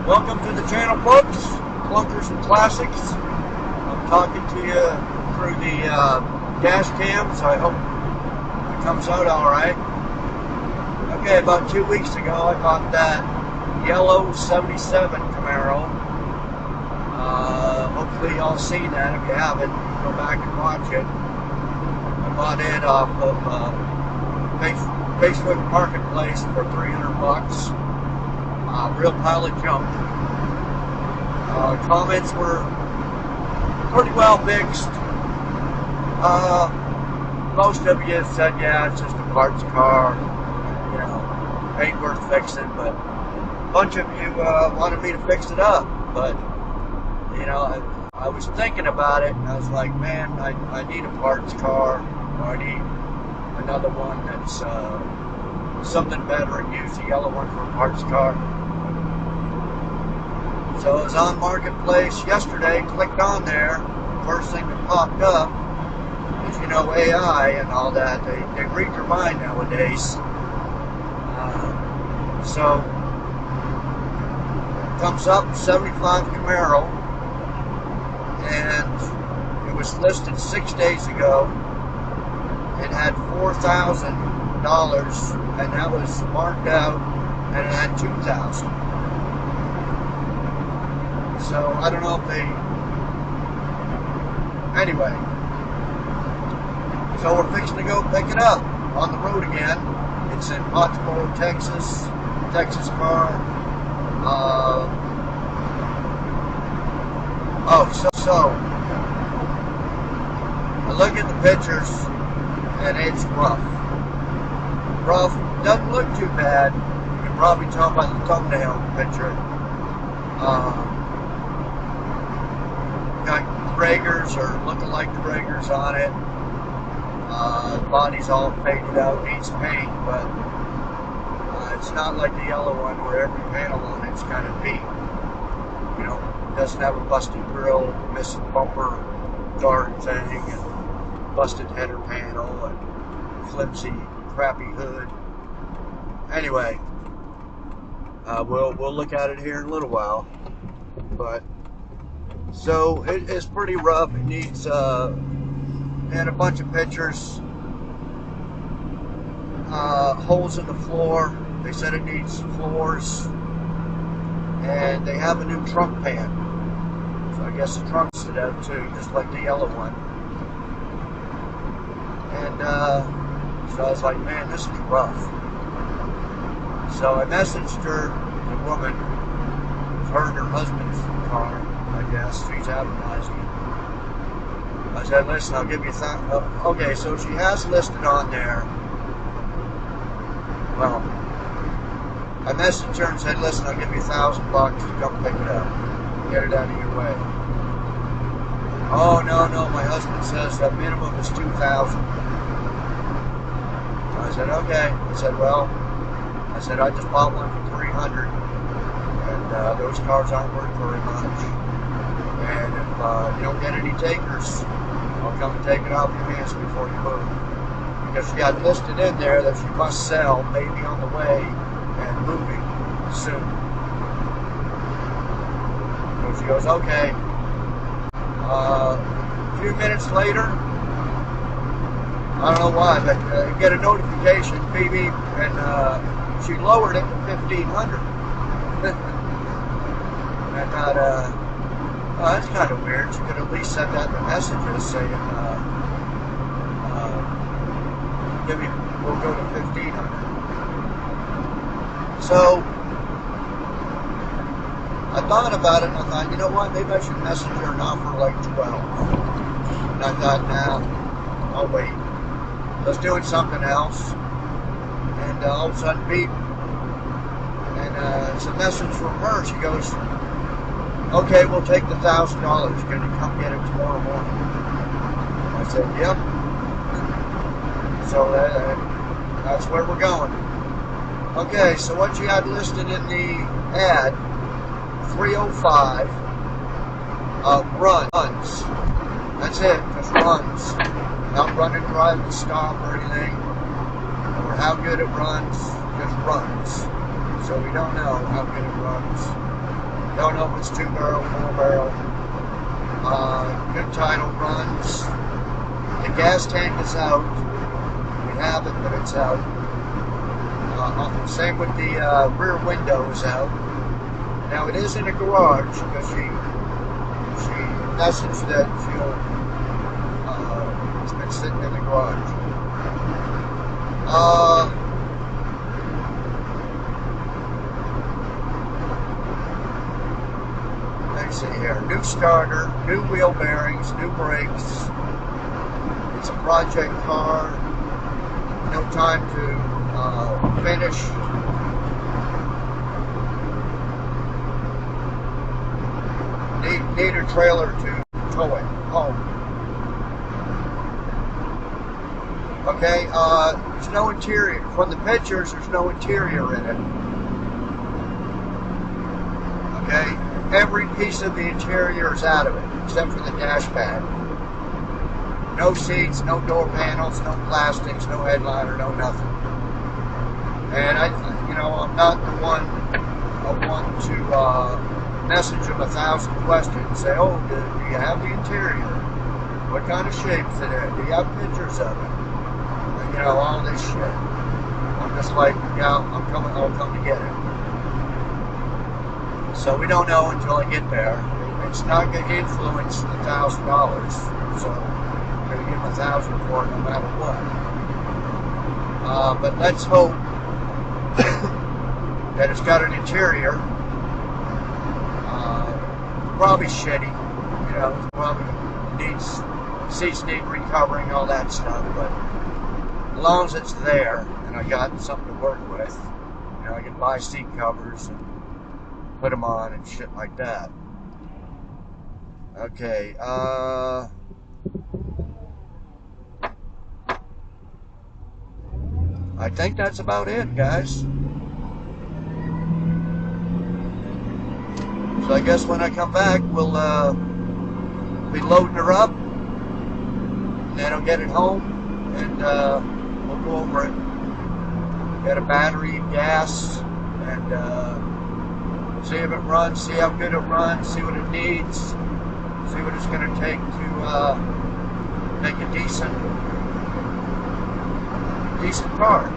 Welcome to the channel, folks. Clunkers and Classics. I'm talking to you through the dash cam, so I hope it comes out alright. Okay, about 2 weeks ago I bought that yellow 77 Camaro. Hopefully y'all seen that. If you haven't, go back and watch it. I bought it off of Facebook Marketplace for $300. Real pile of junk. Comments were pretty well mixed. Most of you said, yeah, it's just a parts car, you know, ain't worth fixing, but a bunch of you wanted me to fix it up. But, you know, I was thinking about it, and I was like, man, I need a parts car, or I need another one that's something better, and use the yellow one for a parts car. So I was on Marketplace yesterday, clicked on there. First thing that popped up is, you know, AI and all that. They read your mind nowadays. So comes up 75 Camaro, and it was listed 6 days ago. It had $4,000, and that was marked out, and it had $2,000. So I don't know if they. Anyway, so we're fixing to go pick it up on the road again. It's in Pottsboro, Texas. Texas car. So I look at the pictures, and it's rough. Rough, doesn't look too bad. You can probably tell by the thumbnail picture. Got Draegers, or looking like Draegers on it. The body's all faded out, needs paint, but it's not like the yellow one where every panel on it's kind of beat. You know, doesn't have a busted grill, missing bumper guard thing, and busted header panel, and flimsy, crappy hood. Anyway, we'll look at it here in a little while. But so it's pretty rough. It needs and a bunch of pictures. Holes in the floor. They said it needs floors, and they have a new trunk pan. So I guess the trunk's it out too, just like the yellow one. And so I was like, man, this is rough. So I messaged her, the woman, her and her husband's car, I guess. She's advertising. I said, listen, I'll give you okay, so she has listed on there. Well, I messaged her and said, listen, I'll give you $1,000 to come pick it up. Get it out of your way. Oh, no, my husband says that minimum is $2,000. So I said, okay. I said, I just bought one for $300, and those cars aren't worth very much. And if you don't get any takers, I'll come and take it off your hands before you move. Because she had listed in there that she must sell, maybe on the way, and moving soon. So she goes, okay. A few minutes later, I don't know why, but I get a notification, beep, and she lowered it to $1,500. And I thought, oh, that's kind of weird. She could at least send out the messages saying, we'll go to $1,500. So I thought about it, and I thought, you know what? Maybe I should message her and offer like 12. And I thought, nah, I'll wait. I was doing something else, and all of a sudden, beep. And it's a message from her. She goes, okay, we'll take the $1,000. Can you come get it tomorrow morning? I said, yep. So that's where we're going. Okay, so what you had listed in the ad, 305 runs. That's it, just runs. Not run and drive to stop or anything, or how good it runs, just runs. So we don't know how good it runs. Don't know if it's 2 barrel, 4 barrel. Good tidal runs. The gas tank is out. We have it, but it's out. Same with the rear window is out. Now it is in a garage because she messaged that it's been sitting in the garage. Let's see here. New starter, new wheel bearings, new brakes. It's a project car. No time to finish. Need a trailer to tow it home. Okay, there's no interior. From the pictures, there's no interior in it. Okay, every piece of the interior is out of it, except for the dash pad. No seats, no door panels, no plastics, no headliner, no nothing. And I'm not the one to message them 1,000 questions. Say, oh, do you have the interior? What kind of shape's it in? Do you have pictures of it? All this shit. I'm just like, yeah, I'll come to get it. So we don't know until I get there. It's not going to influence the $1,000, so I'm going to give them 1,000 for it no matter what. But let's hope that it's got an interior. Probably shitty, probably seats need recovering, all that stuff, but as long as it's there and I got something to work with, I can buy seat covers and put them on and shit like that. Okay, I think that's about it, guys. So I guess when I come back, we'll be loading her up, and then I'll get it home, and we'll go over it. Get a battery, gas, and see if it runs, see how good it runs, see what it needs, see what it's going to take to make a decent car.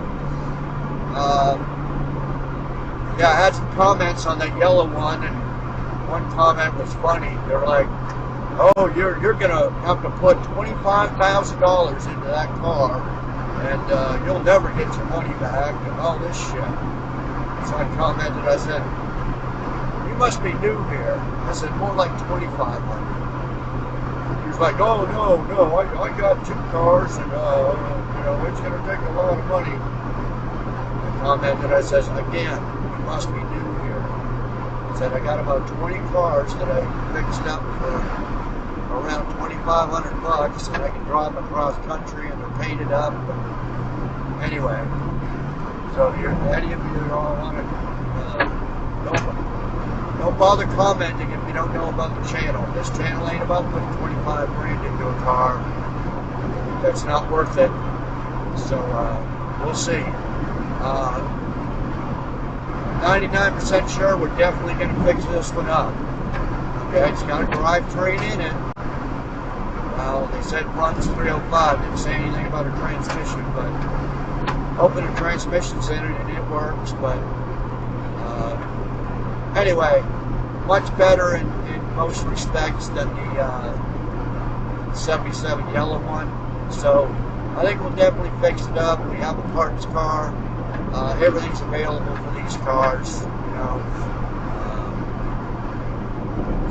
Yeah, I had some comments on that yellow one, and one comment was funny. They're like, oh, you're gonna have to put $25,000 into that car, and you'll never get your money back, and all this shit. So I commented, I said, you must be new here. I said, more like $2,500. He's like, oh, no, I got 2 cars, and it's gonna take a lot of money. I commented, I says, again, you must be new here. I said, I got about 20 cars that I fixed up for around $2,500, and I can drive them across country, and they're painted up. But anyway, so if any of you all want to, don't bother commenting if you don't know about the channel. This channel ain't about putting 25 grand into a car. That's not worth it. So we'll see. 99% sure we're definitely going to fix this one up. Okay, it's got a drivetrain in it. Well, they said runs 305. Didn't say anything about a transmission, but hoping a transmission's in it and it works. But anyway, much better in most respects than the 77 yellow one. So I think we'll definitely fix it up. We have a parts car. Everything's available for these cars,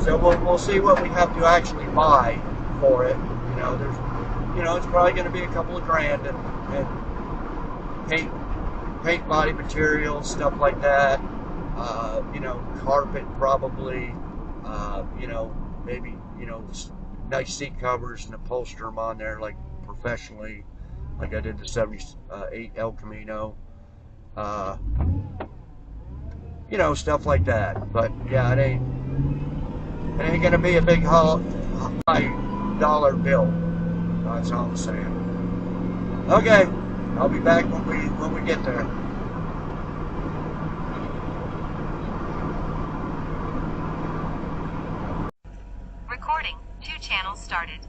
so we'll see what we have to actually buy for it. It's probably going to be a couple of grand and paint body materials, stuff like that. Carpet probably. Maybe nice seat covers and upholster them on there like professionally, like I did the 78 El Camino. Stuff like that. But yeah, it ain't gonna be a big high dollar bill. That's all I'm saying. Okay, I'll be back when we get there. channel started.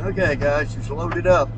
Okay, guys, just loaded up.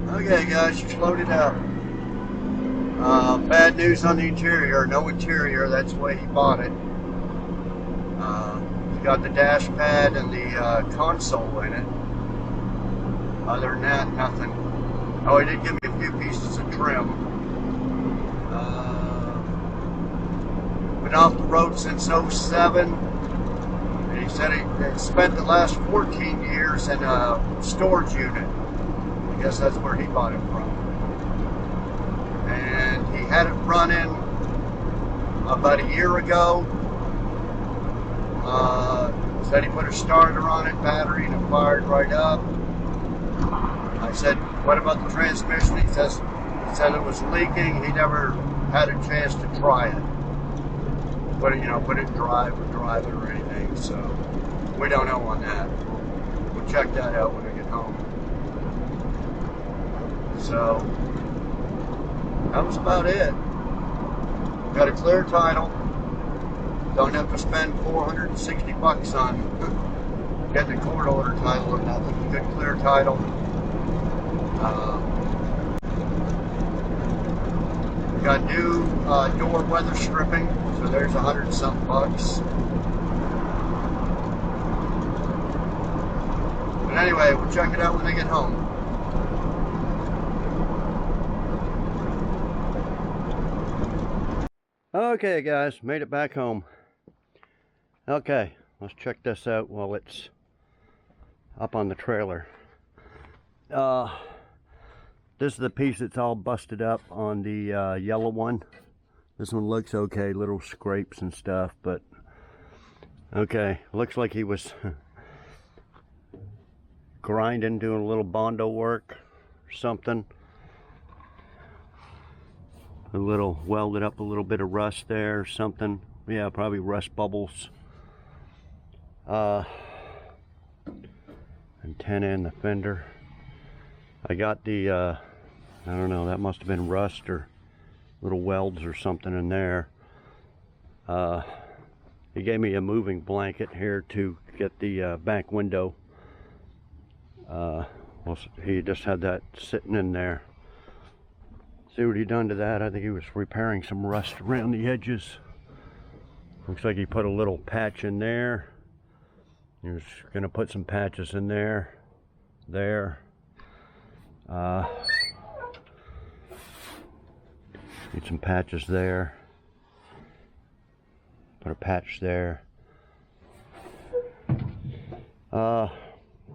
Okay, guys, just loaded up. Bad news on the interior. No interior. That's the way he bought it. He got the dash pad and the console in it. Other than that, nothing. Oh, he did give me a few pieces of trim. Been off the road since '07. And he said he spent the last 14 years in a storage unit. I guess that's where he bought it from. And he had it running about a year ago. Said he put a starter on it, battery, and it fired right up. I said, what about the transmission? He said it was leaking. He never had a chance to try it. Put it drive it or anything. So we don't know on that. We'll check that out when we get home. So that was about it. Got a clear title. Don't have to spend $460 on getting a court order title or nothing. Good clear title. Got new door weather stripping, so there's $100-something bucks. But anyway, we'll check it out when they get home. Okay guys, made it back home. Okay, let's check this out while it's up on the trailer. This is the piece that's all busted up on the yellow one. This one looks okay, little scrapes and stuff, but okay, looks like he was grinding, doing a little Bondo work or something. A little welded up, a little bit of rust there or something. Yeah, probably rust bubbles. Antenna in the fender. I got the I don't know, that must have been rust or little welds or something in there. He gave me a moving blanket here to get the back window. Well, he just had that sitting in there. See what he done to that? I think he was repairing some rust around the edges. Looks like he put a little patch in there. He was gonna put some patches in there. Need some patches there. Put a patch there.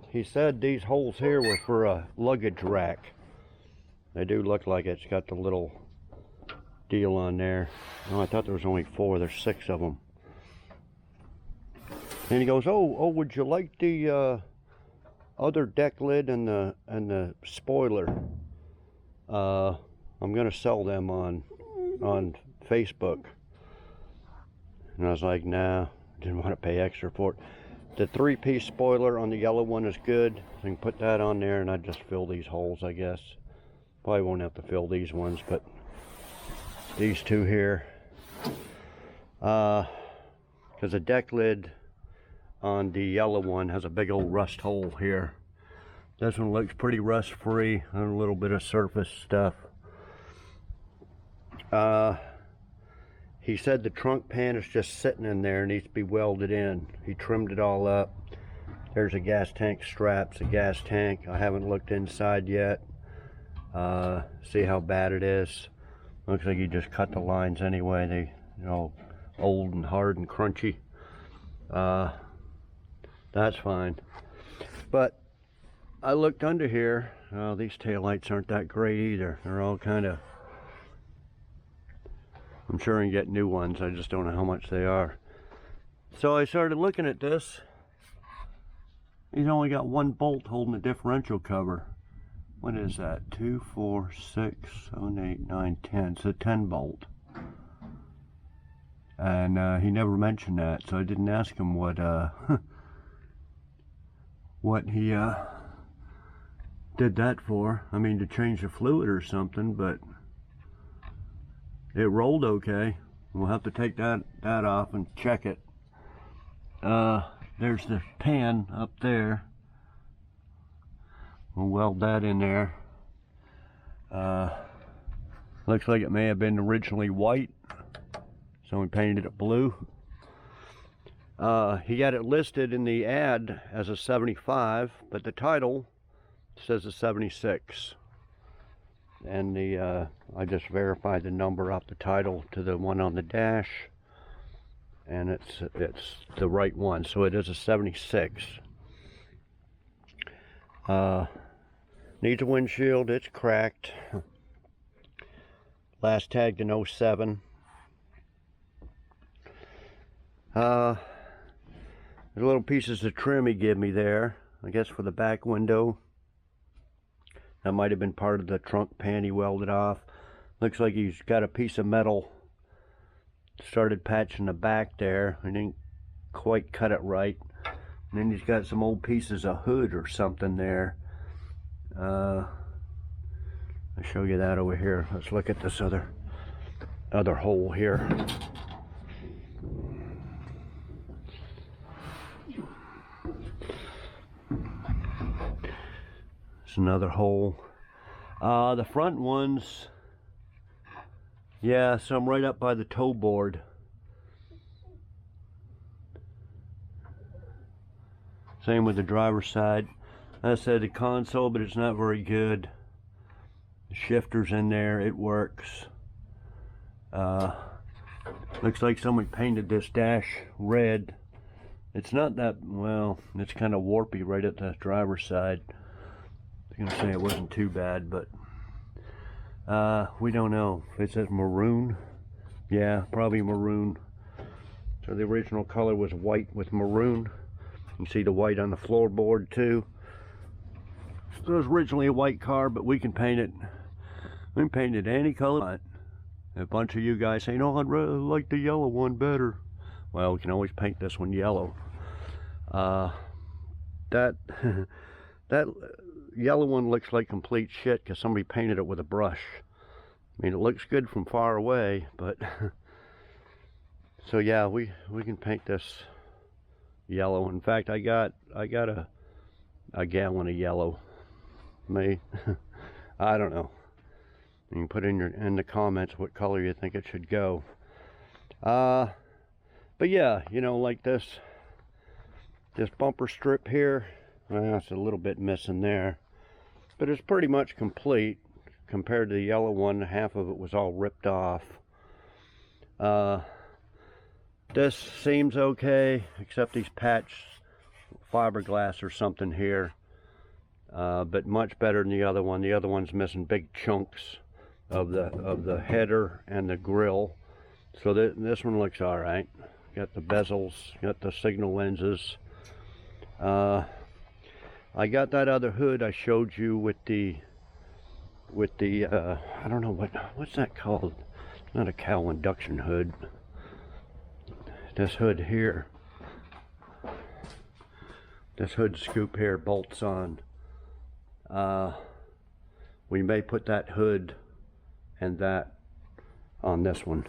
He said these holes here were for a luggage rack. They do look like it. It's got the little deal on there. Oh, I thought there was only 4. There's 6 of them. And he goes, "Oh, would you like the other deck lid and the spoiler? I'm gonna sell them on Facebook." And I was like, "Nah, didn't want to pay extra for it." The 3-piece spoiler on the yellow one is good. I can put that on there, and I'd just fill these holes, I guess. Probably won't have to fill these ones, but these 2 here. Because the deck lid on the yellow one has a big old rust hole here. This one looks pretty rust free, and a little bit of surface stuff. He said the trunk pan is just sitting in there, needs to be welded in. He trimmed it all up. There's a gas tank straps, a gas tank. I haven't looked inside yet. See how bad it is. Looks like he just cut the lines anyway. They, you know, old and hard and crunchy. That's fine. But I looked under here. Oh, these taillights aren't that great either. They're all kind of, I'm sure I can get new ones. I just don't know how much they are. So I started looking at this. He's only got 1 bolt holding the differential cover. What is that? 2, 4, 6, 7, 8, 9, 10. It's a 10 bolt. And he never mentioned that, so I didn't ask him what what he did that for. I mean, to change the fluid or something, but it rolled okay. We'll have to take that off and check it. There's the pan up there. We'll weld that in there. Looks like it may have been originally white, so we painted it blue. He got it listed in the ad as a 75, but the title says a 76. And the I just verified the number off the title to the one on the dash, and it's the right one, so it is a 76. Needs a windshield. It's cracked. Last tagged in 07. The little pieces of trim he gave me there, I guess for the back window. That might have been part of the trunk pan he welded off. Looks like he's got a piece of metal. Started patching the back there. I didn't quite cut it right. And then he's got some old pieces of hood or something there. I'll show you that over here. Let's look at this other hole here. It's another hole. The front ones, Yeah, so I'm right up by the toe board. Same with the driver's side. I said the console, but it's not very good. The shifter's in there, it works. Looks like someone painted this dash red. It's not that, well, it's kind of warpy right at the driver's side. I was gonna say it wasn't too bad, but we don't know. It says maroon. Yeah, probably maroon. So the original color was white with maroon. You can see the white on the floorboard too. So it was originally a white car, but we can paint it. We can paint it any color. A bunch of you guys saying, "Oh, I'd really like the yellow one better." Well, we can always paint this one yellow. That that yellow one looks like complete shit because somebody painted it with a brush. I mean, it looks good from far away, but so yeah, we can paint this yellow. In fact, I got a gallon of yellow. I don't know. You can put in the comments what color you think it should go. But yeah, you know, like this bumper strip here, well, it's a little bit missing there, but it's pretty much complete compared to the yellow one. Half of it was all ripped off. This seems okay, except these patch fiberglass or something here, but much better than the other one. The other one's missing big chunks of the header and the grill. So this one looks all right. Got the bezels, got the signal lenses. I got that other hood I showed you with the I don't know what's that called. It's not a cowl induction hood. This hood here. This hood scoop here bolts on. We may put that hood and that on this one.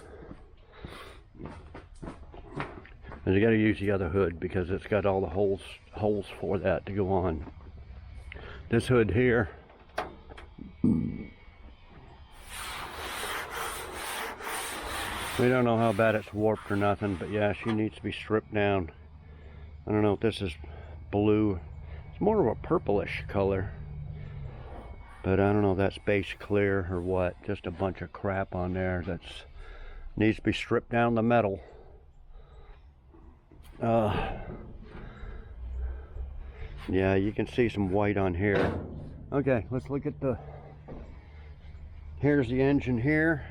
And you got to use the other hood because it's got all the holes for that to go on. This hood here, we don't know how bad it's warped or nothing, but yeah, she needs to be stripped down. I don't know if this is blue. It's more of a purplish color, but I don't know if that's base clear or what. Just a bunch of crap on there that's needs to be stripped down the metal. Yeah, you can see some white on here. Okay, let's look at here's the engine here.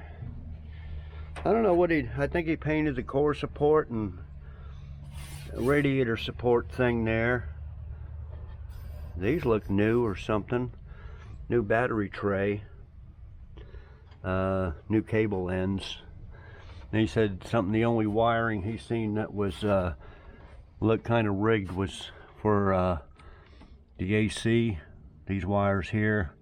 I don't know what I think he painted the core support and radiator support thing there. These look new or something. New battery tray. New cable ends. And he said something, the only wiring he's seen that was looked kind of rigged was for the AC. These wires here,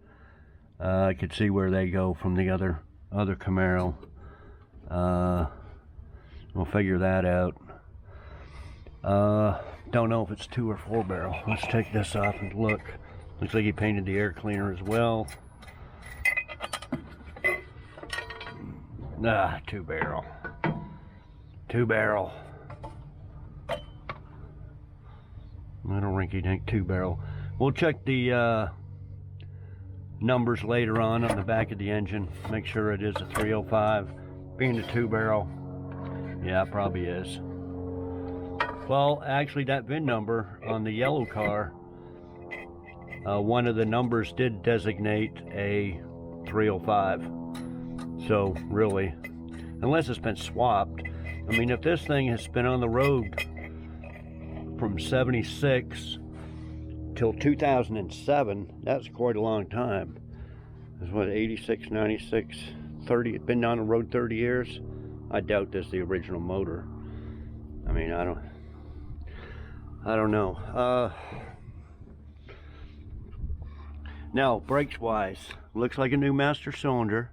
I could see where they go from the other Camaro. We'll figure that out. Don't know if it's 2 or 4 barrel. Let's take this off and look. Looks like he painted the air cleaner as well. 2 barrel. 2 barrel. I don't think 2 barrel. We'll check the numbers later on the back of the engine. Make sure it is a 305. Being a 2 barrel, yeah, it probably is. Well, actually, that VIN number on the yellow car, one of the numbers did designate a 305. So really, unless it's been swapped. I mean, if this thing has been on the road from 76 till 2007, that's quite a long time. It's what, 86, 96, 30, it's been on the road 30 years. I doubt this is the original motor. I mean, I don't know. Now, brakes wise, looks like a new master cylinder.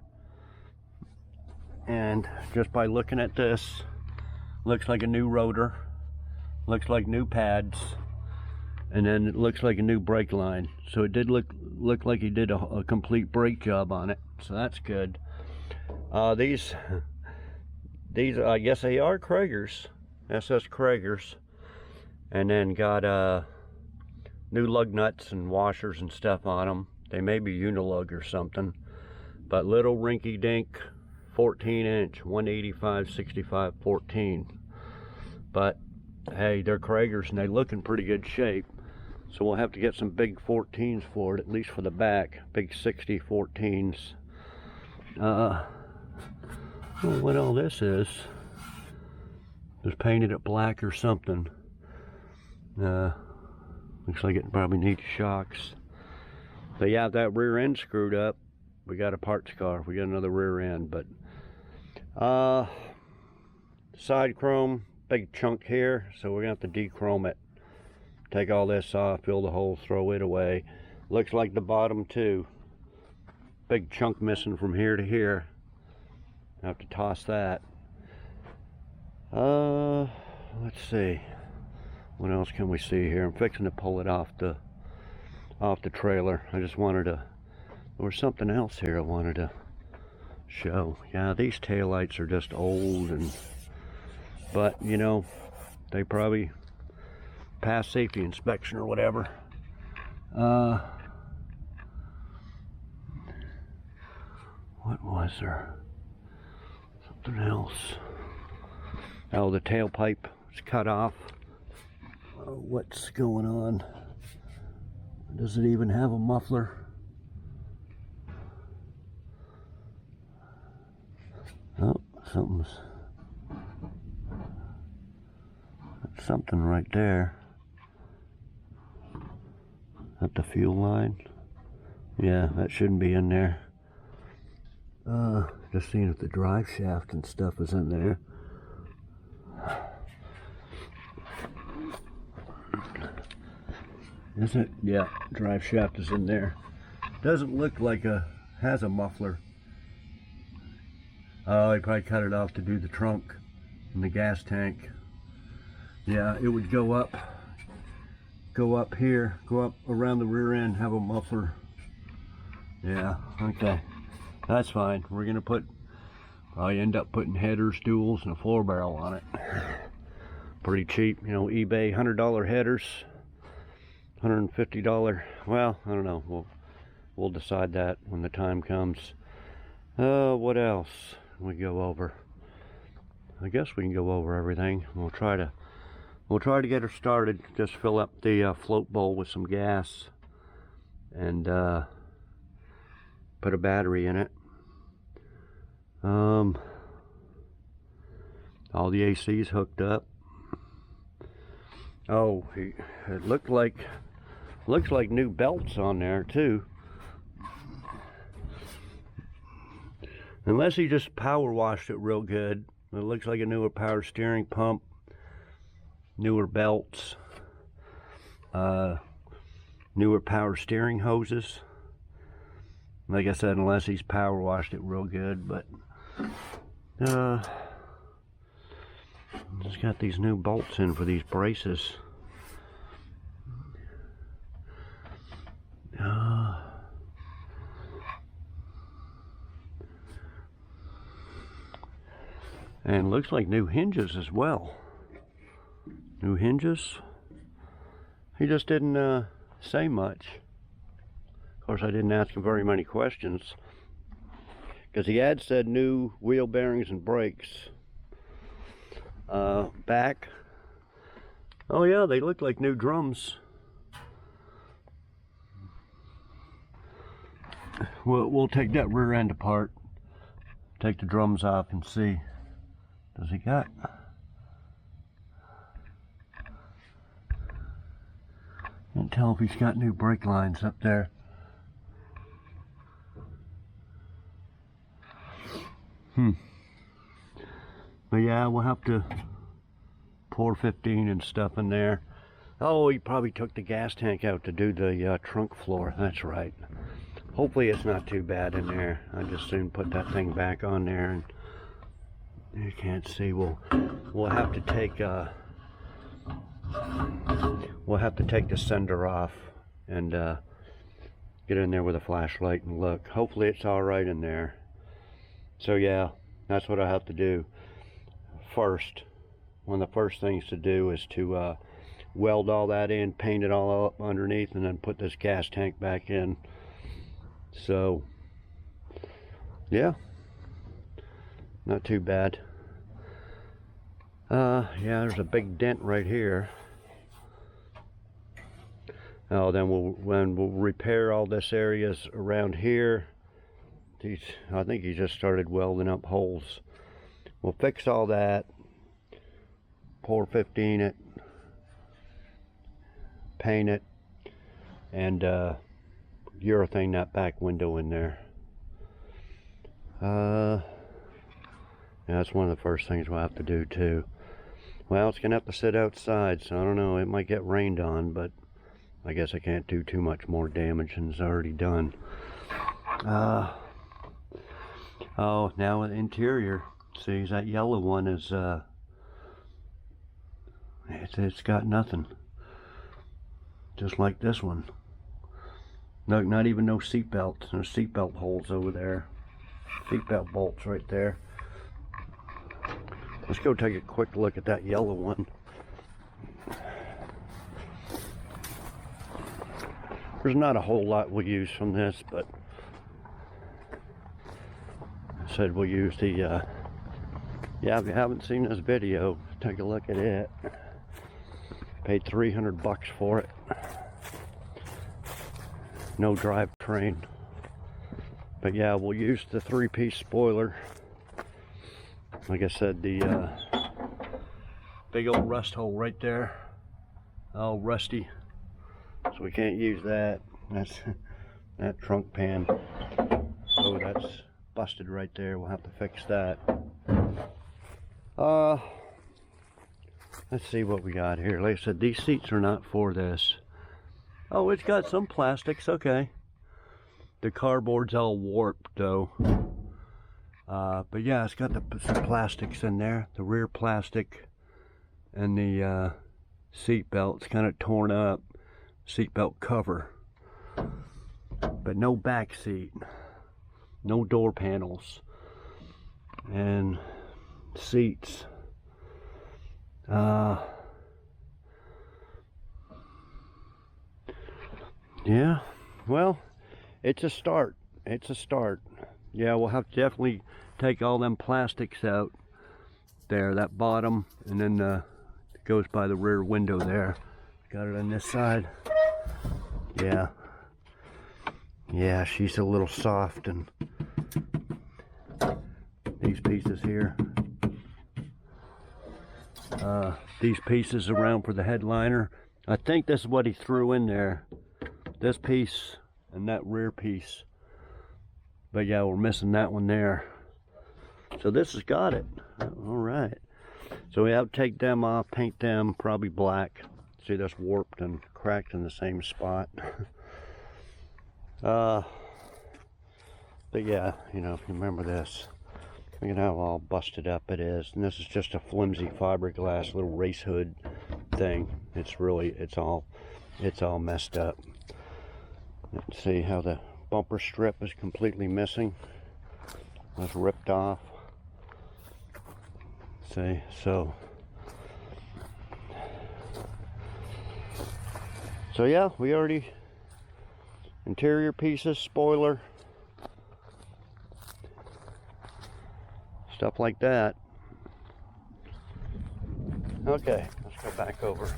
And just by looking at this, looks like a new rotor, looks like new pads, and then it looks like a new brake line. So it did look like he did a complete brake job on it, so that's good. These I guess they are Kragers, SS Kragers, and then got new lug nuts and washers and stuff on them. They may be Unilug or something, but little rinky dink 14-inch 185/65 14. But hey, they're Kragers and they look in pretty good shape. So we'll have to get some big 14s for it, at least for the back. Big 60 14s. Well, what all this is painted it black or something. Looks like it probably needs shocks. But yeah, that rear end screwed up. We got a parts car. We got another rear end, but side chrome, big chunk here, so we're gonna have to de-chrome it. Take all this off, fill the hole, throw it away. Looks like the bottom too. Big chunk missing from here to here. Have to toss that. Let's see. What else can we see here? I'm fixing to pull it off the trailer. I just wanted to, there was something else here I wanted to show. Yeah, these taillights are just old, but you know, they probably pass safety inspection or whatever. What was there? Something else. Oh, the tailpipe is cut off. What's going on? Does it even have a muffler? Oh, something right there. At the fuel line. Yeah, that shouldn't be in there. Just seeing if the drive shaft and stuff is in there. Is it? Yeah, drive shaft is in there. Doesn't look like has a muffler. Oh, he probably cut it off to do the trunk and the gas tank. Yeah, it would go up here, go up around the rear end, have a muffler. Yeah, okay, that's fine. We're gonna probably end up putting headers, duals, and a floor barrel on it. Pretty cheap, you know, eBay $100 headers, $150. Well, I don't know. We'll decide that when the time comes. What else can we go over? I guess we can go over everything. We'll try to get her started. Just fill up the float bowl with some gas and put a battery in it. All the AC's hooked up. Oh, it looks like new belts on there too. Unless he just power washed it real good. It looks like a newer power steering pump, newer belts, newer power steering hoses. Like I said, unless he's power washed it real good, but just got these new bolts in for these braces. And looks like new hinges as well. New hinges. He just didn't say much. Of course, I didn't ask him very many questions, because he had said new wheel bearings and brakes. Back. Oh yeah, they look like new drums. We'll take that rear end apart, take the drums off and see. Does he got? Can't tell if he's got new brake lines up there. But yeah, we'll have to pour 15 and stuff in there. Oh, he probably took the gas tank out to do the trunk floor. That's right. Hopefully it's not too bad in there. I just soon put that thing back on there, and you can't see. We'll have to take the sender off and get in there with a flashlight and look. Hopefully it's all right in there. So yeah, that's what I have to do first. One of the first things to do is to weld all that in, paint it all up underneath, and then put this gas tank back in. So yeah, not too bad. Yeah, there's a big dent right here. Oh, then we'll repair all this areas around here. I think he just started welding up holes. We'll fix all that, pour 15 it, paint it, and urethane that back window in there. Yeah, that's one of the first things we'll have to do too. Well, it's gonna have to sit outside, so I don't know, it might get rained on, but I guess I can't do too much more damage than it's already done. Oh, now the interior. See, that yellow one is it's got nothing. Just like this one. No, not even no seat belts. No seat belt holes over there. Seat belt bolts right there. Let's go take a quick look at that yellow one. There's not a whole lot we'll use from this, but I said we'll use the, yeah, if you haven't seen this video, take a look at it. Paid 300 bucks for it. No drivetrain. But yeah, we'll use the 3-piece spoiler. Like I said, the big old rust hole right there. All rusty. So we can't use that. That's that trunk pan. Oh, that's busted right there. We'll have to fix that. Let's see what we got here. Like I said, these seats are not for this. Oh, it's got some plastics. Okay. The cardboard's all warped though. But yeah, it's got some plastics in there. The rear plastic and the seat belt's kind of torn up. Seat belt cover. But no back seat. No door panels. And seats. Yeah, well, it's a start. It's a start. Yeah, we'll have to definitely take all them plastics out there, that bottom, and then it goes by the rear window there. Got it on this side. Yeah. Yeah, she's a little soft, and these pieces here. These pieces around for the headliner. I think this is what he threw in there. This piece and that rear piece. But yeah, we're missing that one there. So this has got it. All right. So we have to take them off, paint them, probably black. See, that's warped and cracked in the same spot. But yeah, you know, if you remember this, look at how all busted up it is. And this is just a flimsy fiberglass little race hood thing. It's really, it's all messed up. Let's see how the bumper strip is completely missing. It was ripped off. See, so yeah, we already, interior pieces, spoiler, stuff like that. Okay, let's go back over.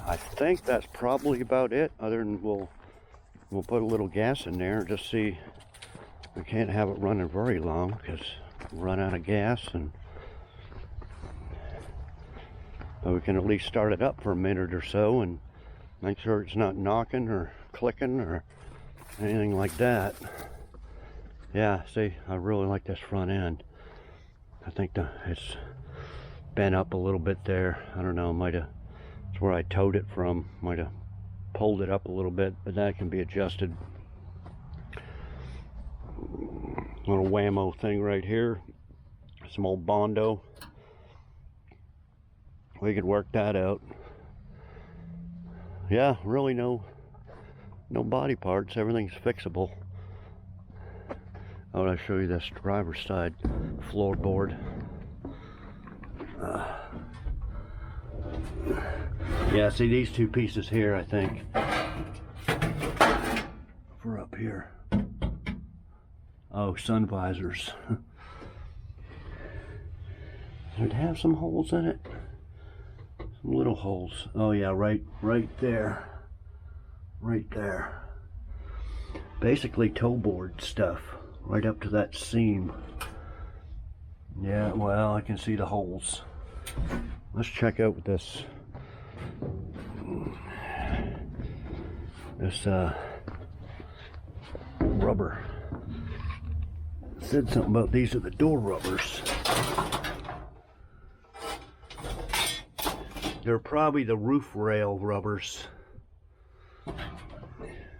I think that's probably about it, other than we'll put a little gas in there, just see. We can't have it running very long because we'll run out of gas, but we can at least start it up for a minute or so and make sure it's not knocking or clicking or anything like that. Yeah, see, I really like this front end. I think it's bent up a little bit there. I don't know, it's where I towed it from. Might have pulled it up a little bit, but that can be adjusted. Little whammo thing right here. Some old Bondo. We could work that out. Yeah, really no body parts. Everything's fixable. I want to show you this driver's side floorboard. Yeah, see these two pieces here, I think, for up here. Oh, sun visors. Does it have some holes in it? Some little holes. Oh yeah, right there. Right there. Basically toe board stuff, right up to that seam. Yeah, well, I can see the holes. Let's check out this rubber. It said something about these are the door rubbers. They're probably the roof rail rubbers.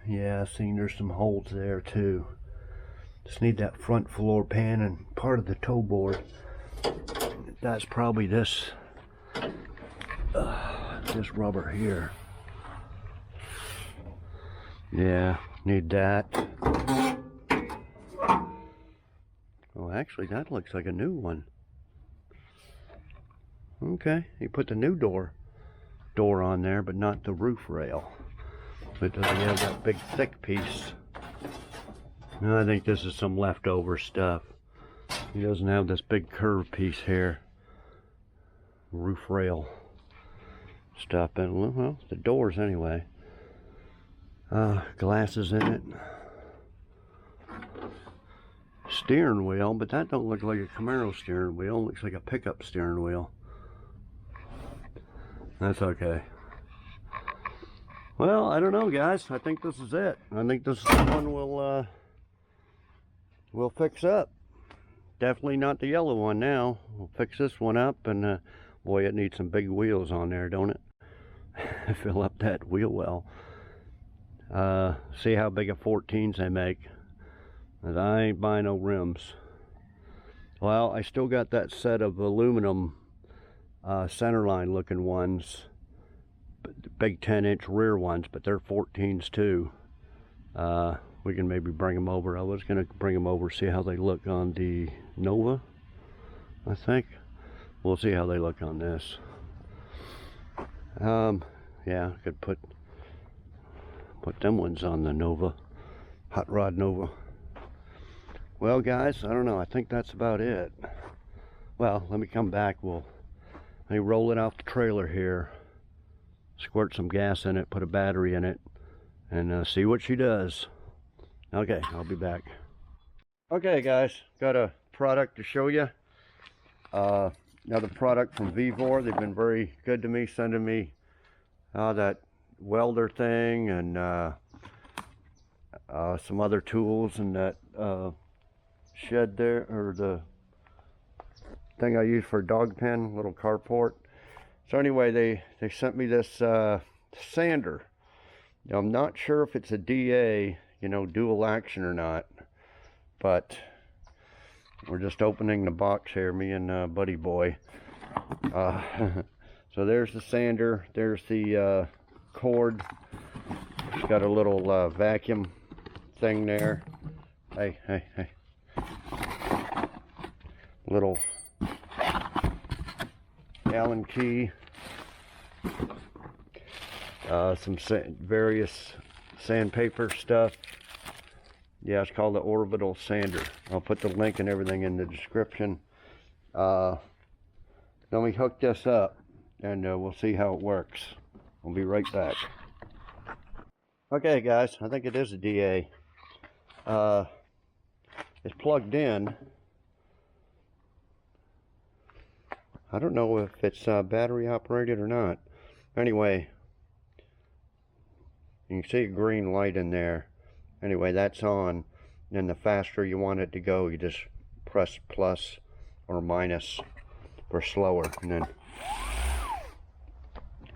Yeah, I've seen there's some holes there too. Just need that front floor pan and part of the toe board. That's probably this rubber here. Yeah, need that. Oh, actually, that looks like a new one. Okay, you put the new door on there, but not the roof rail. But doesn't have that big thick piece. No, I think this is some leftover stuff. He doesn't have this big curved piece here. Roof rail stuff. And well, the doors anyway. Glasses in it. Steering wheel, but that don't look like a Camaro steering wheel. It looks like a pickup steering wheel. That's okay. Well, I don't know, guys. I think this is it. I think this is the one we'll fix up. Definitely not the yellow one now. We'll fix this one up, and boy, it needs some big wheels on there, don't it? Fill up that wheel well. See how big of 14s they make. And I ain't buying no rims. Well, I still got that set of aluminum centerline looking ones, big 10-inch rear ones, but they're 14s too. We can maybe bring them over. I was gonna bring them over, see how they look on the Nova, I think. We'll see how they look on this. Yeah, I could put them ones on the Nova, Hot Rod Nova. Well, guys, I don't know. I think that's about it. Well, let me come back. Let me roll it off the trailer here, squirt some gas in it, put a battery in it, and see what she does. Okay, I'll be back. Okay, guys, got a product to show you. Another product from Vevor. They've been very good to me, sending me that welder thing and some other tools, and that shed there, or the thing I use for a dog pen, little carport. So anyway, they sent me this sander. Now, I'm not sure if it's a DA, you know, dual action or not, but we're just opening the box here, me and Buddy Boy. So there's the sander, there's the cord. It's got a little vacuum thing there. Hey. Little Allen key. Some various sandpaper stuff. Yeah, it's called the Orbital sander. I'll put the link and everything in the description. Let me hook this up, and we'll see how it works. I'll be right back. Okay, guys, I think it is a DA. It's plugged in. I don't know if it's battery operated or not. Anyway, you can see a green light in there. Anyway, that's on. And the faster you want it to go, you just press plus or minus for slower. And then,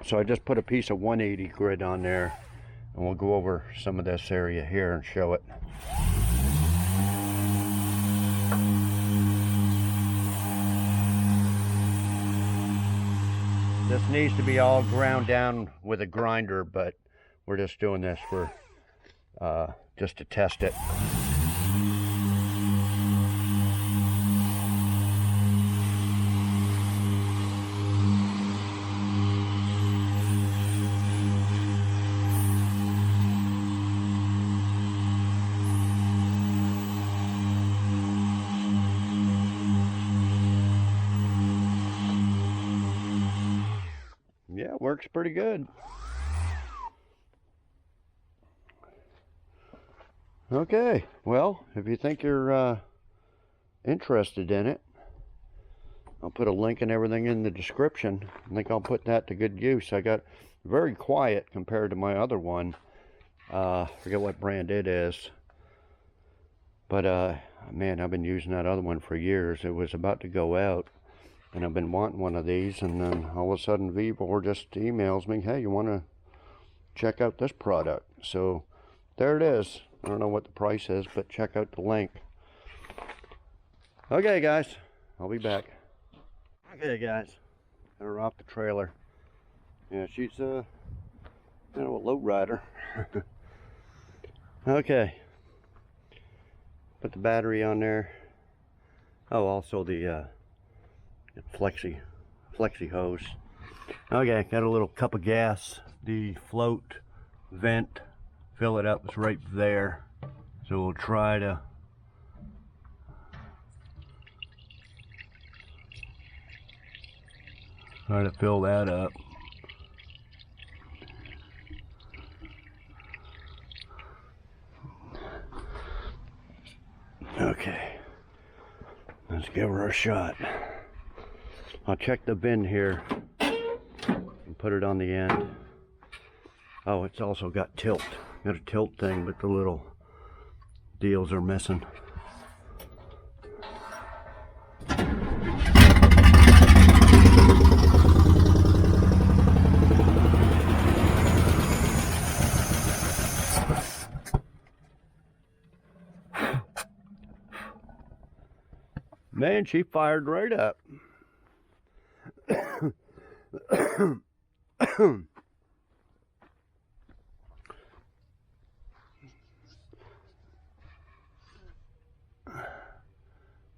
so I just put a piece of 180 grit on there, and we'll go over some of this area here and show it. This needs to be all ground down with a grinder, but we're just doing this for just to test it. works pretty good. Okay, well, if you think you're interested in it, I'll put a link and everything in the description. I think I'll put that to good use. I got very quiet compared to my other one. I forget what brand it is. But, man, I've been using that other one for years. It was about to go out, and I've been wanting one of these, and then all of a sudden Vevor just emails me, hey, you want to check out this product? So, there it is. I don't know what the price is, but check out the link. Okay, guys, I'll be back. Okay, guys, got her off the trailer. Yeah, she's kind of a low rider. Okay, put the battery on there. Oh, also the flexi hose. Okay, got a little cup of gas. The float vent, fill it up, it's right there. So we'll try to fill that up. Okay, let's give her a shot. I'll check the bin here and put it on the end. Oh, it's also got tilt. Got a tilt thing, but the little deals are missing. Man, she fired right up.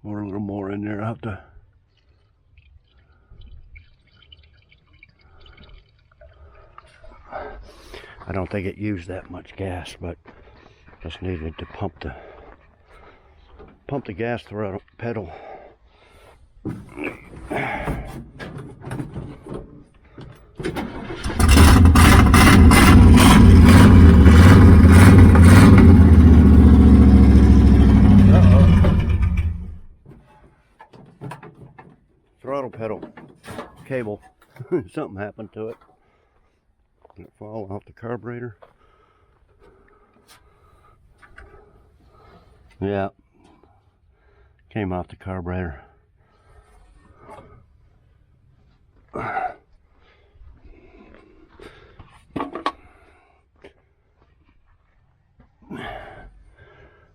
Or a little more in there. I'll have to. I don't think it used that much gas, but just needed to pump the gas throttle pedal. Throttle pedal cable. Something happened to it. Did it fall off the carburetor? Yeah, came off the carburetor.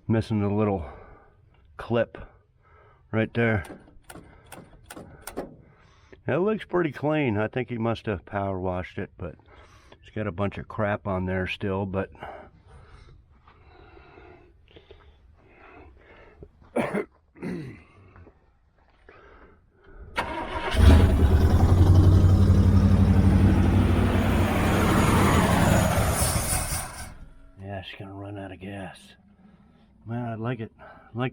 Missing the little clip right there. It looks pretty clean. I think he must have power washed it, but it's got a bunch of crap on there still, but yeah, she's gonna run out of gas. Man, I'd like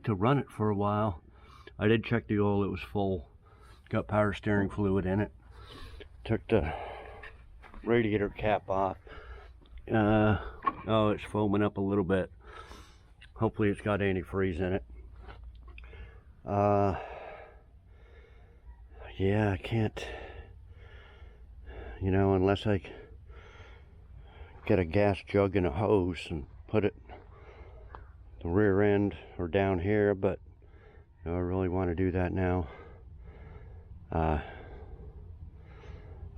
to run it for a while. I did check the oil, it was full. Got power steering fluid in it. Took the radiator cap off. Oh, it's foaming up a little bit. Hopefully it's got antifreeze in it. Yeah, I can't, you know, unless I get a gas jug and a hose and put it the rear end or down here, but I really want to do that now. I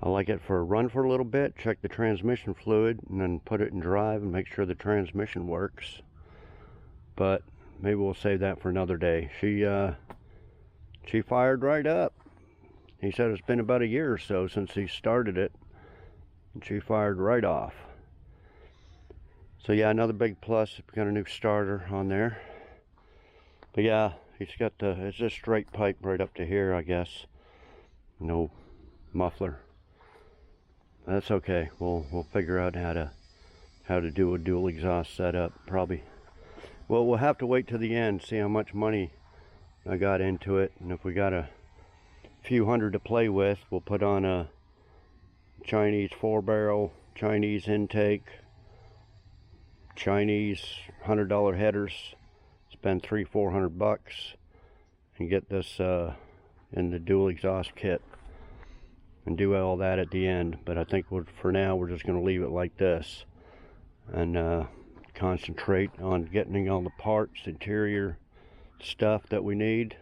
like it for a run for a little bit, check the transmission fluid, and then put it in drive and make sure the transmission works. But maybe we'll save that for another day. She fired right up. He said it's been about a year or so since he started it, and she fired right off. So yeah, another big plus, we got a new starter on there. But yeah, he's got it's just straight pipe right up to here, I guess. No muffler. That's okay. We'll figure out how to do a dual exhaust setup. Probably. Well, we'll have to wait till the end, see how much money I got into it, and if we got a few hundred to play with, we'll put on a Chinese 4-barrel, Chinese intake, Chinese $100 headers. Spend $300-400 and get this in the dual exhaust kit and do all that at the end. But I think for now we're just going to leave it like this and concentrate on getting all the parts, interior stuff that we need.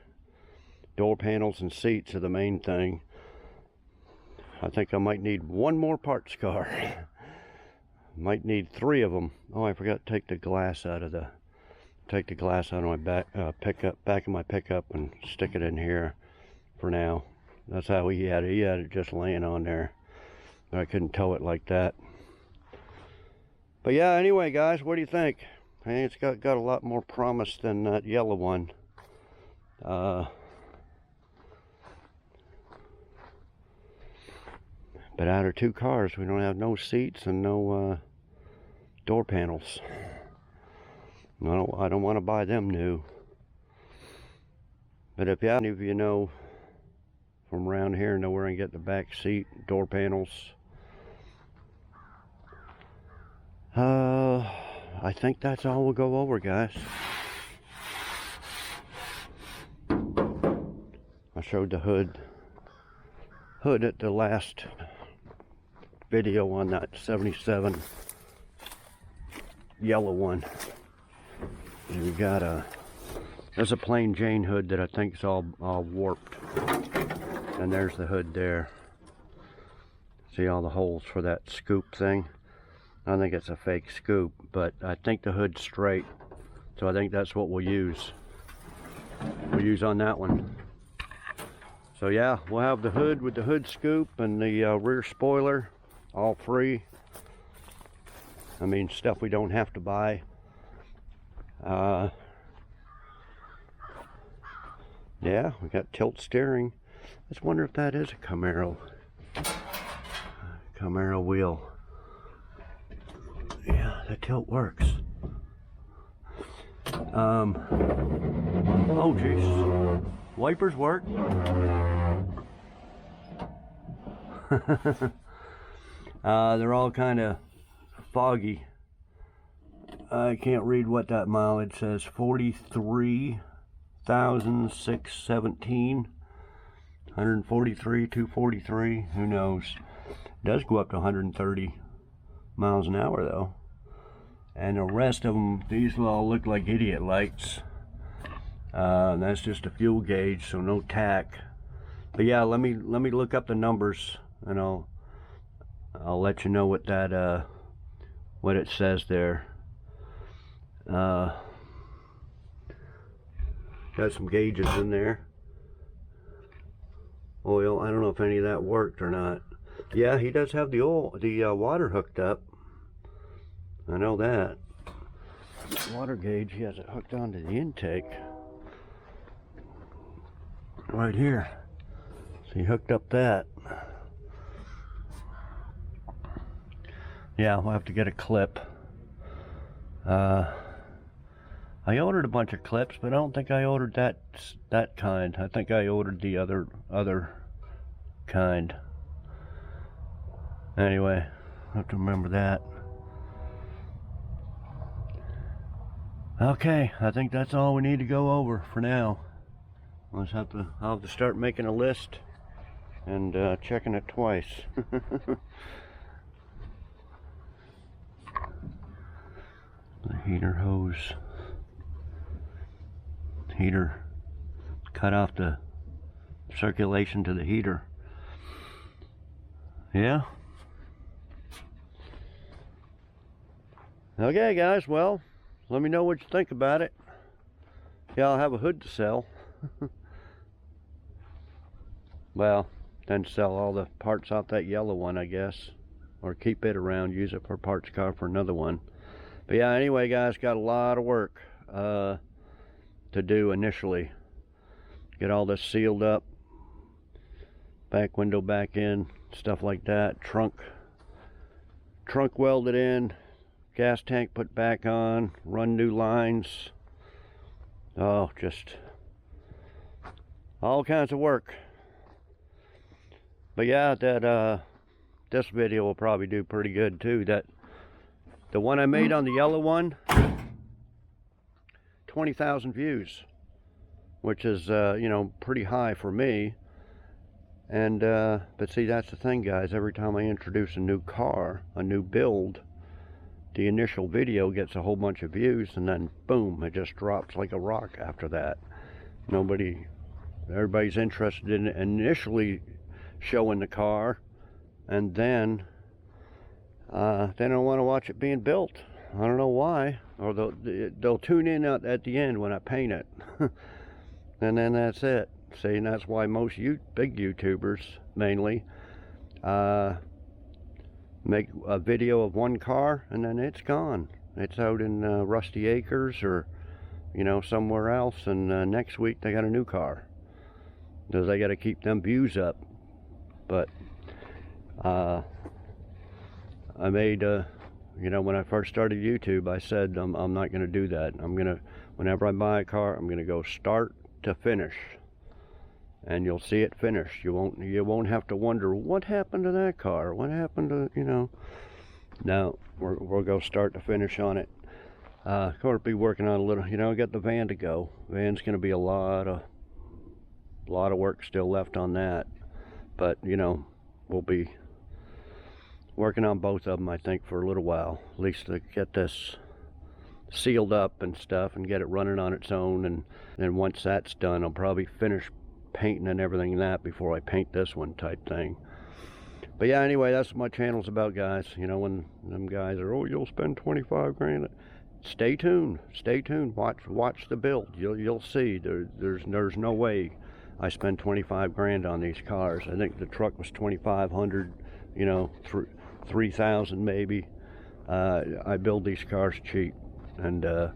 Door panels and seats are the main thing. I think I might need one more parts car. Might need 3 of them. Oh, I forgot to take the glass out of my back of my pickup and stick it in here for now. That's how he had it just laying on there. But I couldn't tow it like that. But yeah, anyway guys, what do you think? I think it's got a lot more promise than that yellow one. But out of 2 cars, we don't have no seats and no door panels. I don't want to buy them new. But if any of you know from around here, know where I can get the back seat, door panels, I think that's all we'll go over, guys. I showed the hood at the last video on that 77 yellow one. And we got there's a plain Jane hood that I think is all warped. And there's the hood there. See all the holes for that scoop thing? I think it's a fake scoop, but I think the hood's straight. So I think that's what we'll use. We'll use on that one. So yeah, we'll have the hood with the hood scoop and the rear spoiler, all free. I mean, stuff we don't have to buy. Yeah, we got tilt steering. Let's wonder if that is a Camaro wheel. Yeah, the tilt works. Oh jeez, wipers work. They're all kind of foggy. I can't read what that mileage says. 43,617. 143, 243. Who knows? It does go up to 130 miles an hour though. And the rest of them, these will all look like idiot lights. That's just a fuel gauge, so no tack. But yeah, let me look up the numbers, and I'll let you know what that what it says there. Got some gauges in there. Oil, I don't know if any of that worked or not. Yeah, he does have the water hooked up. I know that. Water gauge, he has it hooked onto the intake. Right here. So he hooked up that. Yeah, we'll have to get a clip. I ordered a bunch of clips, but I don't think I ordered that kind. I think I ordered the other kind. Anyway, I have to remember that. Okay, I think that's all we need to go over for now. I'll have to start making a list and checking it twice. The heater hose. Heater. Cut off the circulation to the heater. Yeah. Okay guys, well, let me know what you think about it. Yeah, I'll have a hood to sell. Well, then sell all the parts off that yellow one, I guess. Or keep it around, use it for parts car for another one. But yeah, anyway guys, got a lot of work to do initially. Get all this sealed up. Back window back in, stuff like that. Trunk welded in. Gas tank put back on. Run new lines. Oh, just all kinds of work. But yeah, that this video will probably do pretty good too. That the one I made on the yellow one, 20,000 views, which is you know, pretty high for me. And but see, that's the thing, guys. Every time I introduce a new car, a new build, the initial video gets a whole bunch of views, and then boom, it just drops like a rock after that. Everybody's interested in initially showing the car, and then they don't want to watch it being built. I don't know why. Or they'll tune in at the end when I paint it. And then that's it. See, and that's why most big YouTubers mainly make a video of one car and then it's gone. It's out in Rusty Acres or, you know, somewhere else, and next week they got a new car, because they got to keep them views up. But I made you know, when I first started YouTube, I said I'm not going to do that. Whenever I buy a car, I'm going to go start to finish, and you'll see it finished. You won't have to wonder what happened to that car, what happened to, you know. No, we'll go start to finish on it. Of course, be working on a little, you know, get the van to go. Van's going to be a lot of work still left on that, but you know, we'll be working on both of them, I think, for a little while, at least to get this sealed up and stuff and get it running on its own. And then once that's done, I'll probably finish painting and everything that before I paint this one, type thing. But yeah, anyway, that's what my channel's about, guys. You know, when them guys are, oh, you'll spend 25 grand, stay tuned, watch the build. You'll see there's no way I spend 25 grand on these cars. I think the truck was 2,500, you know, 3,000 maybe. I build these cars cheap, and I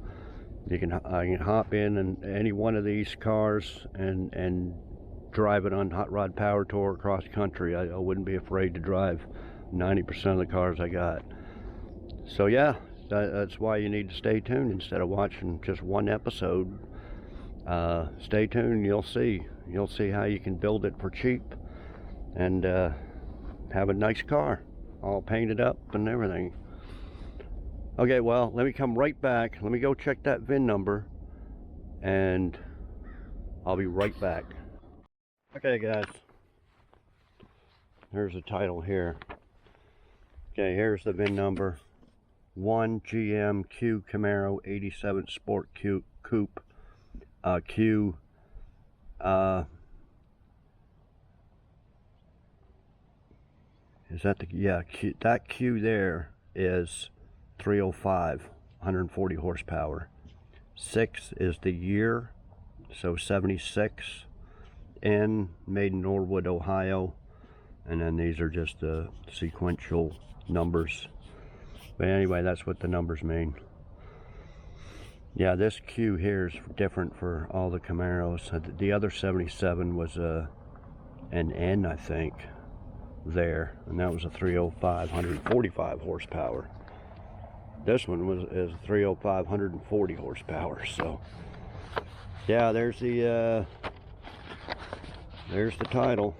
can hop in any one of these cars and drive it on hot rod power tour across country. I wouldn't be afraid to drive 90% of the cars I got. So yeah, that's why you need to stay tuned instead of watching just one episode. Stay tuned, you'll see how you can build it for cheap and have a nice car all painted up and everything. Okay, well, let me come right back. Let me go check that VIN number, and I'll be right back. Okay, guys. Here's the title here. Okay, here's the VIN number. 1 GM Q Camaro 87 Sport Coupe. Q. Is that the, yeah, Q, that Q there is 305, 140 horsepower. 6 is the year, so 76. N, made in Norwood, Ohio. And then these are just the sequential numbers. But anyway, that's what the numbers mean. Yeah, this Q here is different for all the Camaros. The other 77 was an N, I think, there. And that was a 305, 145 horsepower. This one is 305, 140 horsepower. So yeah, there's the title.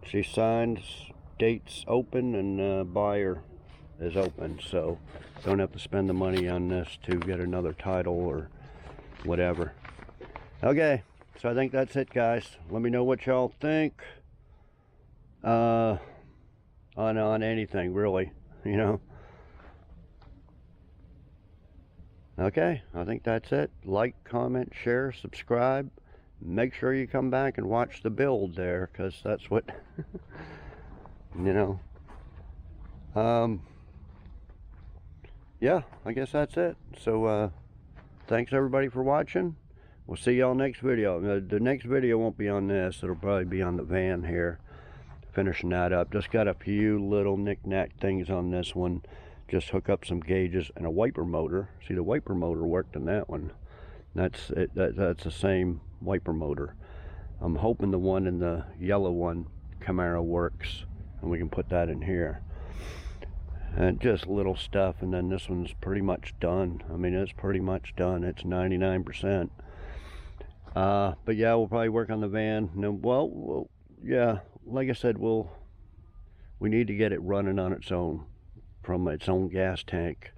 She signs, dates open, and buyer is open. So don't have to spend the money on this to get another title or whatever. Okay, so I think that's it, guys. Let me know what y'all think on anything, really, you know. Okay, I think that's it. Like, comment, share, subscribe. Make sure you come back and watch the build there, because that's what, you know. Yeah, I guess that's it. So, thanks everybody for watching. We'll see y'all next video. The next video won't be on this. It'll probably be on the van here. Finishing that up. Just got a few little knick-knack things on this one. Just hook up some gauges and a wiper motor. See, the wiper motor worked in that one. That's it. That's the same wiper motor. I'm hoping the one in the yellow one, Camaro, works, and we can put that in here. And just little stuff. And then this one's pretty much done. I mean, it's pretty much done. It's 99%. But yeah, we'll probably work on the van. And then, well, yeah, like I said, we'll we need to get it running on its own, from its own gas tank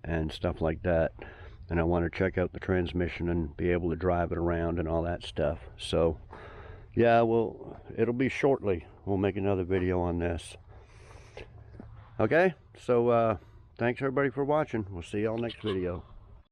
and stuff like that. And I want to check out the transmission and be able to drive it around and all that stuff. So yeah, well, it'll be shortly. We'll make another video on this. Okay, so thanks everybody for watching. We'll see y'all next video.